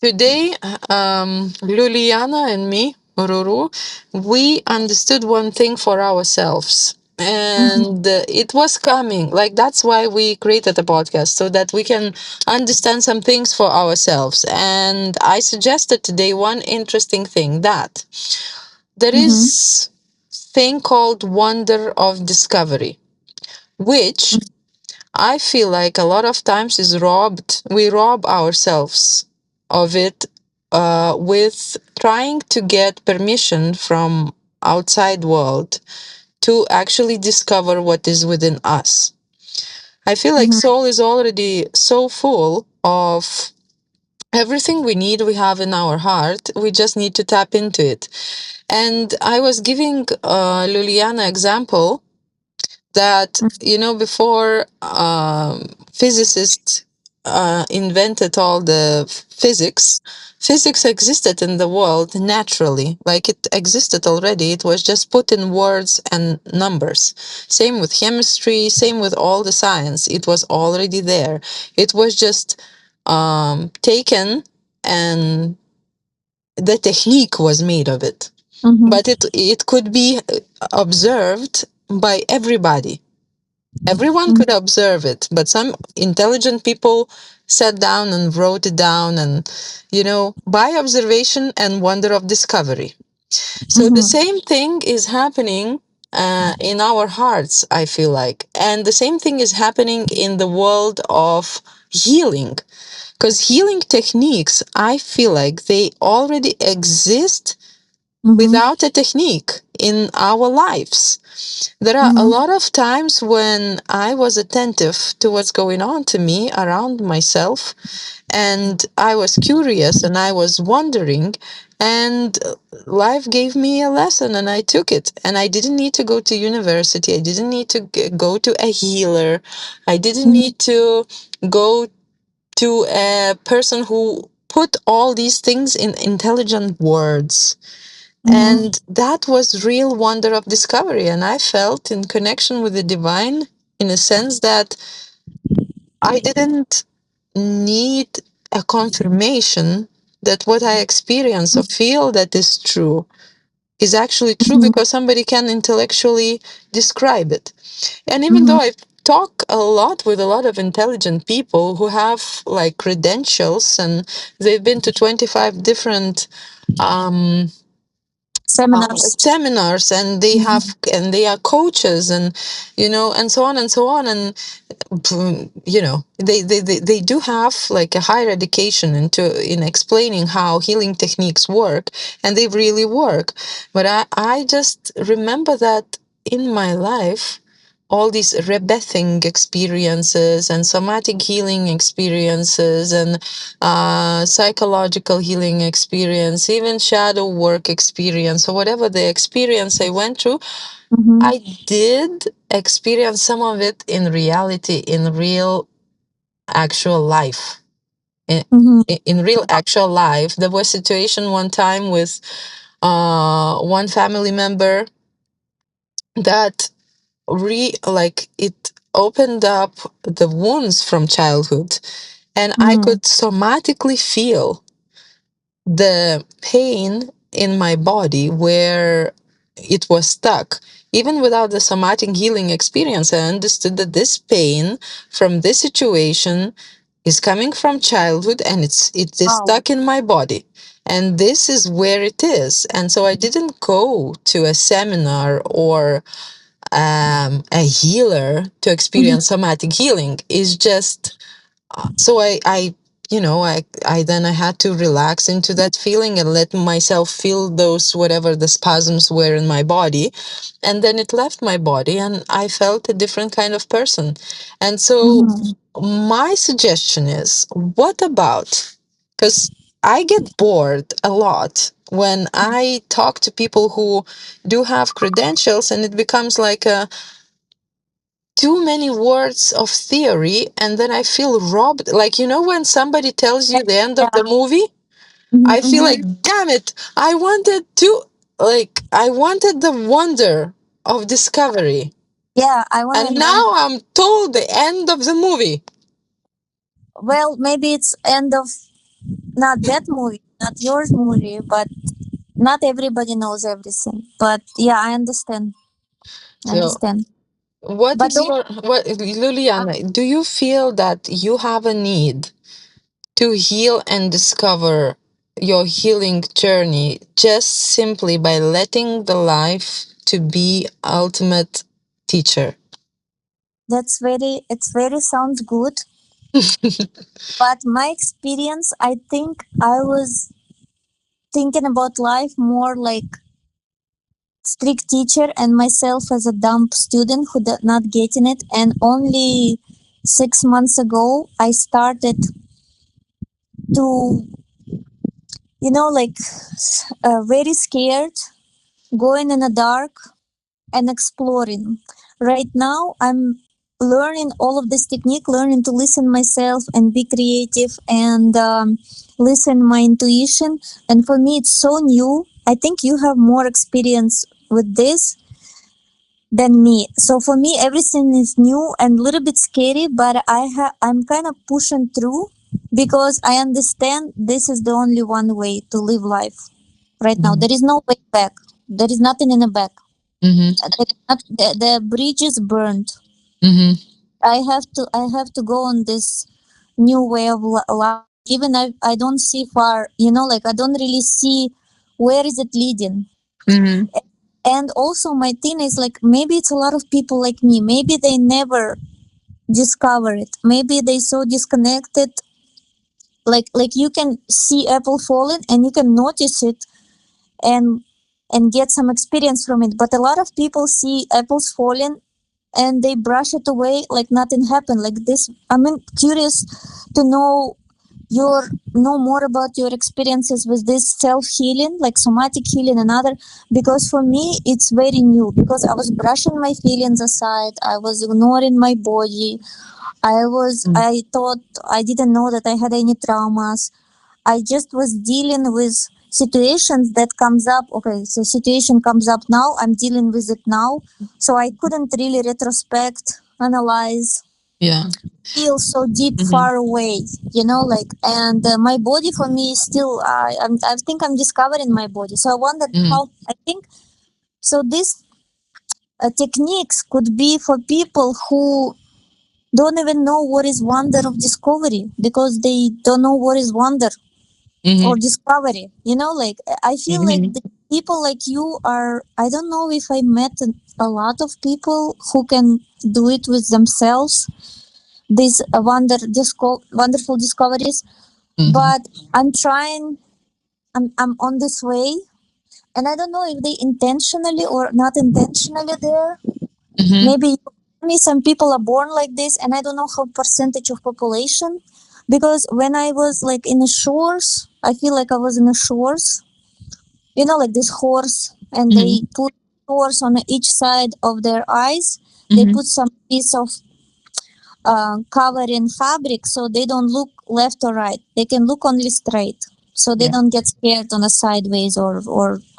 Today, Luliana and me, Ruru, we understood one thing for ourselves. Mhm. And it was coming. Like, that's why we created a podcast, so that we can understand some things for ourselves. And I suggested today one interesting thing, that there Mhm. is thing called wonder of discovery, which I feel like a lot of times is robbed. We rob ourselves of it with trying to get permission from outside world to actually discover what is within us. I feel like Mhm. soul is already so full of everything we need. We have in our heart. We just need to tap into it. And I was giving Luliana example that before physicists invented all the physics existed in the world naturally, like it existed already. It was just put in words and numbers. Same with chemistry, same with all the science. It was already there. It was just taken, and the technique was made of it, Mhm. but it could be observed by everybody. Everyone Mhm. could observe it, but some intelligent people sat down and wrote it down, and by observation and wonder of discovery. So the Mhm. same thing is happening in our hearts, I feel like, and the same thing is happening in the world of healing, because healing techniques, I feel like they already exist Mhm. without a technique in our lives. There are a Mhm. lot of times when I was attentive to what's going on to me around myself, and I was curious and I was wondering, and life gave me a lesson and I took it. And I didn't need to go to university, I didn't need to go to a healer, I didn't Mhm. need to go to a person who put all these things in intelligent words. Mhm. And that was real wonder of discovery. And I felt in connection with the divine, in a sense that I didn't need a confirmation that what I experience or feel that is true is actually true, Mhm. because somebody can intellectually describe it. And even though Mhm. I talk a lot with a lot of intelligent people who have like credentials, and they've been to 25 different um, Seminars. seminars, and they Mhm. have, and they are coaches, and and so on and so on, and they do have like a higher education into in explaining how healing techniques work, and they really work. But I just remember that in my life, all these rebirthing experiences and somatic healing experiences and psychological healing experience, even shadow work experience, or whatever the experience I went through, Mhm. I did experience some of it in reality, in real actual life. In, Mhm. in real actual life, there was a situation one time with one family member that like it opened up the wounds from childhood, and I Mhm. could somatically feel the pain in my body where it was stuck. Even without the somatic healing experience, I understood that this pain from this situation is coming from childhood, and it is Wow. stuck in my body. And this is where it is. And so I didn't go to a seminar or a healer to Mhm. experience somatic healing. Is just so I then I had to relax into that feeling and let myself feel those whatever the spasms were in my body, and then it left my body and I felt a different kind of person. And so Mhm. my suggestion is, what about, because I get bored a lot when I talk to people who do have credentials, and it becomes like a too many words of theory, and then I feel robbed. Like, when somebody tells you the end of Yeah. the movie, Mhm. I feel like, Mhm. damn it, I wanted the wonder of discovery. Yeah, I want to And know. now I'm told the end of the movie. Well, maybe it's end of not that movie, not yours movie, but not everybody knows everything. But yeah, I understand. I So, understand. what But is don't, your what, Liliana? Do you feel that you have a need to heal and discover your healing journey just simply by letting the life to be ultimate teacher? it's very sounds good. But my experience, I think I was thinking about life more like strict teacher and myself as a dumb student who did not getting it. And only 6 months ago, I started to, like very scared, going in the dark and exploring. Right now, I'm learning all of this technique, learning to listen myself and be creative and listen my intuition. And for me, it's so new. I think you have more experience with this than me. So for me, everything is new and a little bit scary, but I'm kind of pushing through because I understand this is the only one way to live life right now. There is no way back. There is nothing in the back. Mm-hmm. The bridge is burned. Mm-hmm. I have to go on this new way of life. Even I don't see far. Like I don't really see where is it leading. Mm-hmm. And also my thing is like maybe it's a lot of people like me. Maybe they never discover it. Maybe they so disconnected. Like you can see apple falling and you can notice it and get some experience from it. But a lot of people see apples falling and they brush it away like nothing happened. Like this, I'm curious to know more about your experiences with this self healing, like somatic healing and other, because for me it's very new, because I was brushing my feelings aside, I was ignoring my body, I thought I didn't know that I had any traumas. I just was dealing with situations that comes up. Okay, so situation comes up now. I'm dealing with it now. So I couldn't really retrospect, analyze, Yeah. feel so deep, Mm-hmm. far away. Like, and my body for me is still. I think I'm discovering my body. So I wondered Mm-hmm. how. I think so. These techniques could be for people who don't even know what is wonder of discovery, because they don't know what is wonder or Mm-hmm. discovery. Like I feel like Mm-hmm. the people like you are, I don't know if I met a lot of people who can do it with themselves, these wonderful discoveries. Mm-hmm. But I'm trying. I'm on this way, and I don't know if they intentionally or not intentionally there. Mm-hmm. Maybe some people are born like this, and I don't know how percentage of population, because when I was like in the shores, I feel like I was in the shores, like this horse, and they Mm-hmm. put horse on each side of their eyes. They Mm-hmm. put some piece of covering fabric so they don't look left or right. They can look only straight, so they Yeah. don't get scared on a sideways or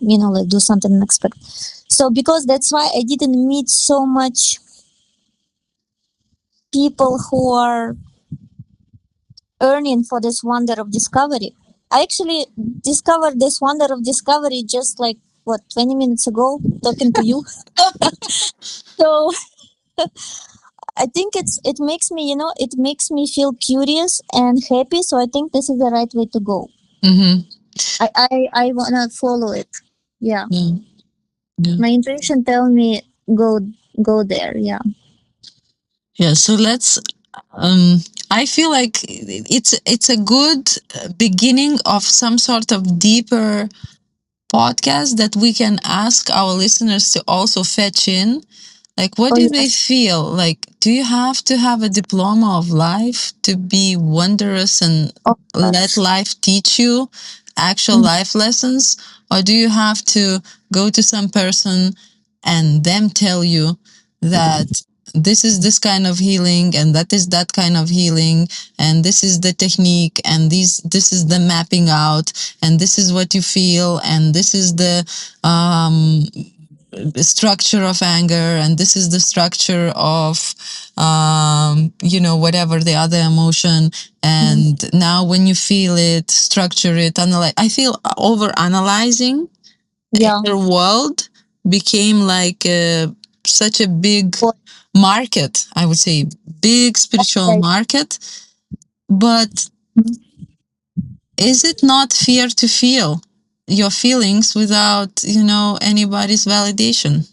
like do something unexpected. So because that's why I didn't meet so much people who are earning for this wonder of discovery. I actually discovered this wonder of discovery just like what 20 minutes ago talking to you. So I think it makes me feel curious and happy. So I think this is the right way to go. Mm-hmm. I wanna follow it. Yeah, Yeah. Yeah. my intuition tell me go go there. Yeah. Yeah. So let's. I feel like it's a good beginning of some sort of deeper podcast that we can ask our listeners to also fetch in. Like, what Oh do yeah. they feel? Like, do you have to have a diploma of life to be wondrous and Oh let gosh. life teach you actual Mm. life lessons? Or do you have to go to some person and them tell you that this is this kind of healing and that is that kind of healing and this is the technique and this is the mapping out and this is what you feel and this is the um structure of anger, and this is the structure of whatever the other emotion. Mhm. And now when you feel it, structure it, analyze. I feel over analyzing Yeah. inner world became like such a big But, market, I would say, big spiritual right. market. But Mhm. is it not fair to feel your feelings without, anybody's validation?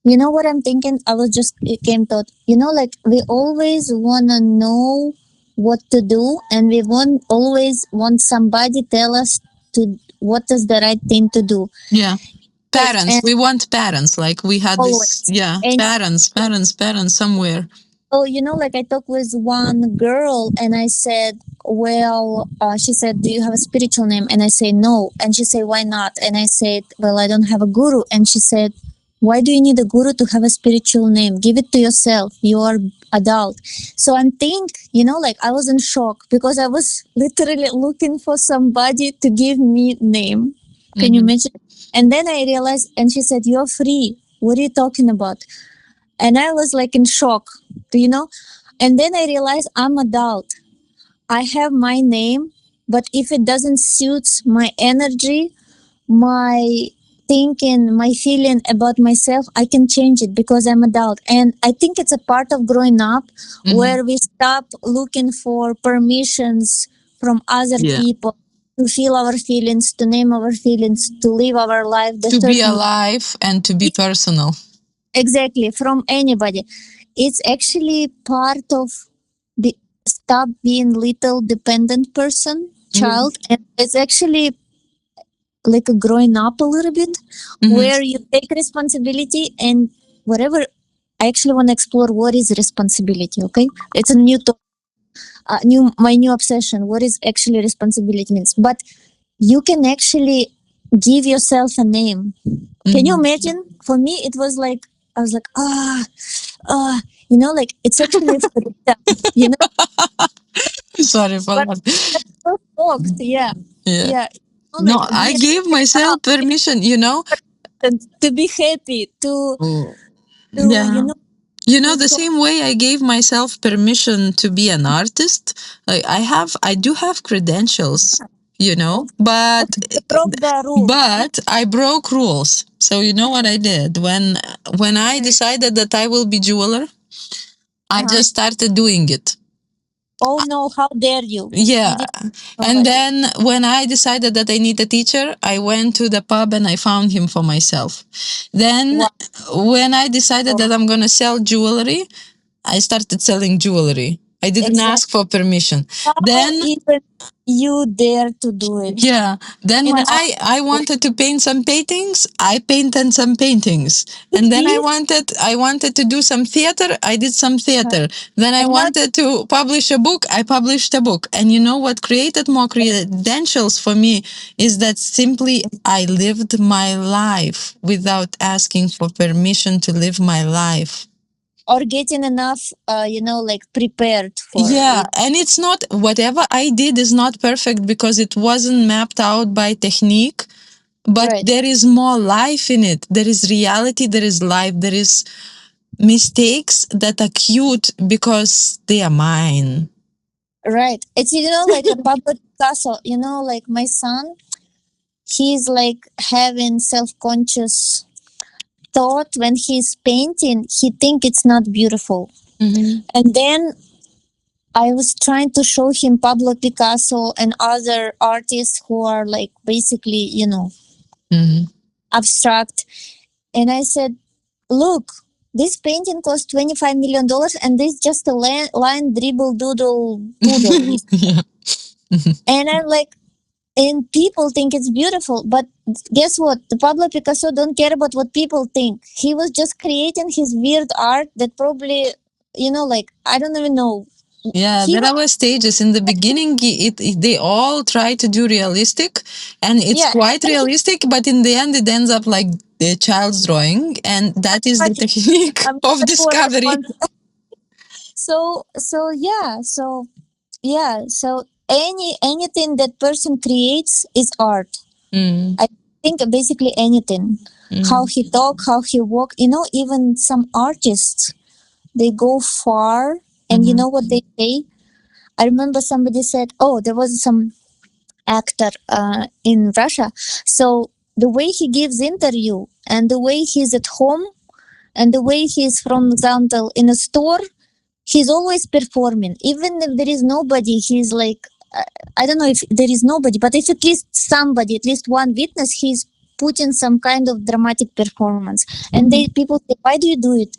You know what I'm thinking? I was just it came thought. Like we always wanna know what to do, and we want always want somebody tell us to what is the right thing to do. Yeah. Like Parents. and We want parents. Like we had this, always yeah, and parents somewhere. oh, like I talked with one girl and I said, well, she said, do you have a spiritual name? And I say, no. And she said, why not? And I said, well, I don't have a guru. And she said, why do you need a guru to have a spiritual name? Give it to yourself. You are adult. So I'm like I was in shock because I was literally looking for somebody to give me name. Can you Hmm. imagine? And then I realized, and she said, you're free. What are you talking about? And I was like in shock, you know and then I realized I'm adult. I have my name, but if it doesn't suit my energy, my thinking, my feeling about myself, I can change it because I'm adult. And I think it's a part of growing up Hmm. where we stop looking for permissions from other Yeah. people to feel our feelings, to name our feelings, to live our life the To be certain alive and to be personal. exactly from anybody. It's actually part of the stop being little dependent person child, and it's actually like a growing up a little bit Hmm. where you take responsibility and whatever. I actually want to explore what is responsibility. Okay, it's a new my new obsession. What is actually responsibility means, but you can actually give yourself a name. Can you Hmm. imagine? For me it was like I was like like it's actually freedom, you know Sorry for but that. I'm so shocked. Yeah, Yeah. yeah. No, Like I being gave myself permission. to be happy, Oh. to Yeah. to The show same way I gave myself permission to be an artist, like I do have credentials, but to broke the rules. I broke rules. So you know what I did when I decided that I will be jeweler, I Uh-huh. just started doing it. Oh no! How dare you? You Yeah. did And somebody. then when I decided that I need a teacher, I went to the pub and I found him for myself. Then Wow. when I decided that I'm going to sell jewelry, I started selling jewelry. I didn't Exactly. ask for permission. How Then, even you dare to do it yeah, then in when art? I wanted to paint some paintings, I painted some paintings. And then See, I wanted to do some theater, I did some uh, theater. Then I and now wanted to publish a book, I published a book. And you know what created more credentials for me is that simply I lived my life without asking for permission to live my life. or getting enough, like prepared for Yeah, it. and it's not whatever I did is not perfect because it wasn't mapped out by technique, but Right. there is more life in it. There is reality, there is life, there is mistakes that are cute because they are mine. Right. It's like a Pablo Picasso. Like my son, he's like having self-conscious thought when he's painting. He think it's not beautiful, Hmm. and then I was trying to show him Pablo Picasso and other artists who are like basically Hmm. abstract, and I said, "Look, this painting cost $25 million, and this just a line dribble doodle poodle." Yeah. And I'm like, and people think it's beautiful, but guess what? The Pablo Picasso don't care about what people think. He was just creating his weird art that probably, like I don't even know. Yeah, He there was, are stages. In the beginning, they all try to do realistic, and it's yeah, quite realistic, but in the end, it ends up like the child's drawing, and that is the imagine. technique I'm of the poor discovery. response. So anything that person creates is art. Mm. I think basically anything. how he talk, how he walk. Even some artists, they go far, and you Mhm. know what they say? I remember somebody said, "Oh, there was some actor in Russia. So the way he gives interview and the way he's at home and the way he's, from example, in a store, he's always performing. Even if there is nobody, he's like, I don't know if there is nobody, but if at least somebody, at least one witness, he's putting some kind of dramatic performance. And they people say, why do you do it?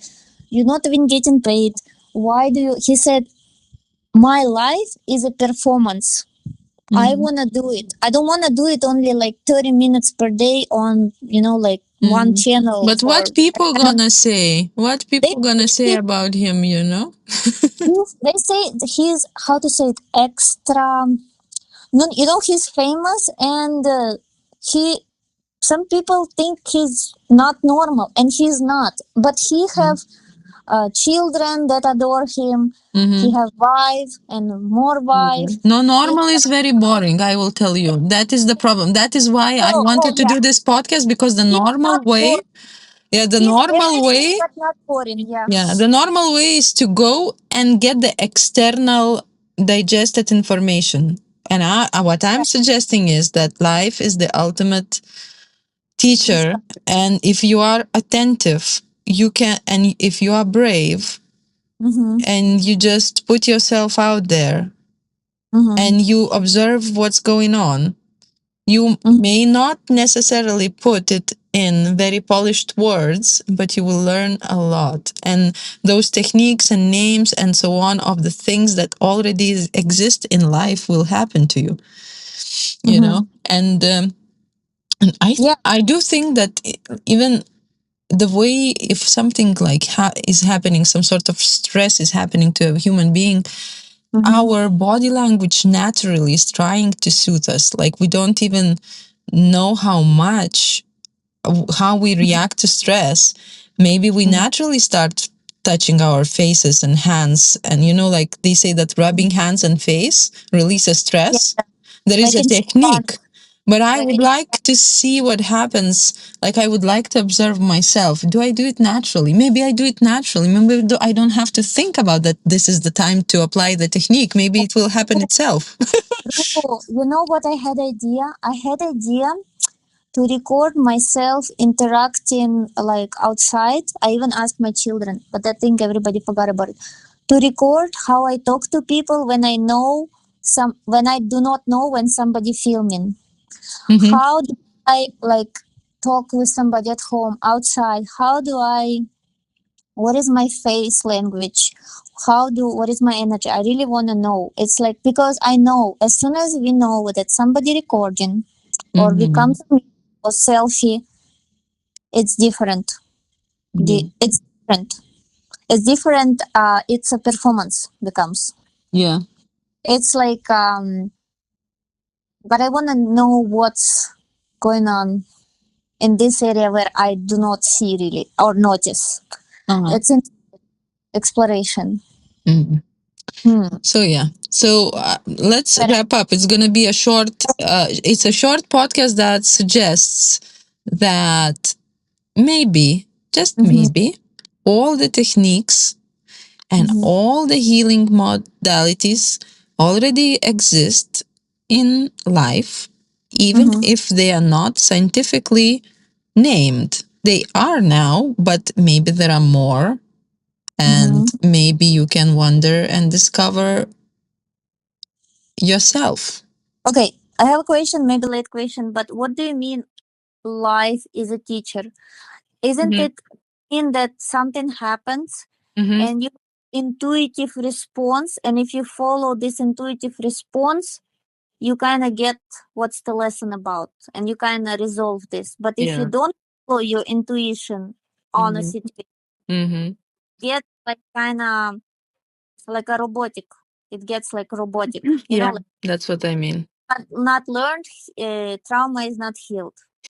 You're not even getting paid. Why do you? He said, my life is a performance. I Mhm. want to do it. I don't want to do it only like 30 minutes per day on, like one Mhm. channel But for. what people gonna say? What They people gonna say about him, you know? they say he's, how to say it, extra. No, he's famous, and he. Some people think he's not normal, and he's not. But he have children that adore him. He Mm-hmm. have wife and more wife. No, He normal is very boring, I will tell you. That is the problem. That is why I oh wanted to yeah, do this podcast because the he's normal not way, boring. yeah, the He's normal everything way, but not boring. Yeah. yeah, the normal way is to go and get the external digested information. And what I'm suggesting is that life is the ultimate teacher. And if you are attentive, you can, and if you are brave Mm-hmm. and you just put yourself out there Mm-hmm. and you observe what's going on, you Mm-hmm. may not necessarily put it in very polished words, but you will learn a lot. And those techniques and names and so on of the things that already exist in life will happen to you, you Mm-hmm. know? And Yeah. I do think that even the way if something like is happening, some sort of stress is happening to a human being, Mm-hmm. our body language naturally is trying to soothe us. Like we don't even know how much, how we react to stress. Maybe we naturally start touching our faces and hands. And like they say that rubbing hands and face releases Yeah. stress. There is Like a in Japan. technique. But I Like would in like to see what happens. Like I would like to observe myself. Do I do it naturally? Maybe I do it naturally. Maybe I don't have to think about that. This is the time to apply the technique. Maybe it will happen itself. Oh, you know what I had idea? I had idea to record myself interacting like outside. I even asked my children, but I think everybody forgot about it. To record how I talk to people when I do not know when somebody filming. Hmm. How do I like talk with somebody at home outside? What is my face language? What is my energy? I really want to know. It's like, because I know as soon as we know that somebody recording, or we come Hmm. to me or selfie, it's different. Yeah. It's different. It's different. It's a performance becomes. Yeah. It's like, but I want to know what's going on in this area where I do not see really or notice. Uh-huh. It's in exploration. Mhm. Hmm. So yeah. So let's wrap up. It's gonna be a short. It's a short podcast that suggests that maybe, just Mm-hmm. maybe, all the techniques and Mm-hmm. all the healing modalities already exist in life, even Mm-hmm. if they are not scientifically named. They are now, but maybe there are more, Mm-hmm. and maybe you can wonder and discover yourself. Okay, I have a question, maybe late question, but what do you mean life is a teacher? Isn't Mm-hmm. it mean that something happens Mm-hmm. and you intuitive response, and if you follow this intuitive response, you kind of get what's the lesson about, and you kind of resolve this. But if you Yeah. don't follow your intuition on a Mm-hmm. situation, Mm-hmm. get like kind of like a robotic. It gets like robotic, Yeah, like that's what I mean. not learned. Trauma is not healed.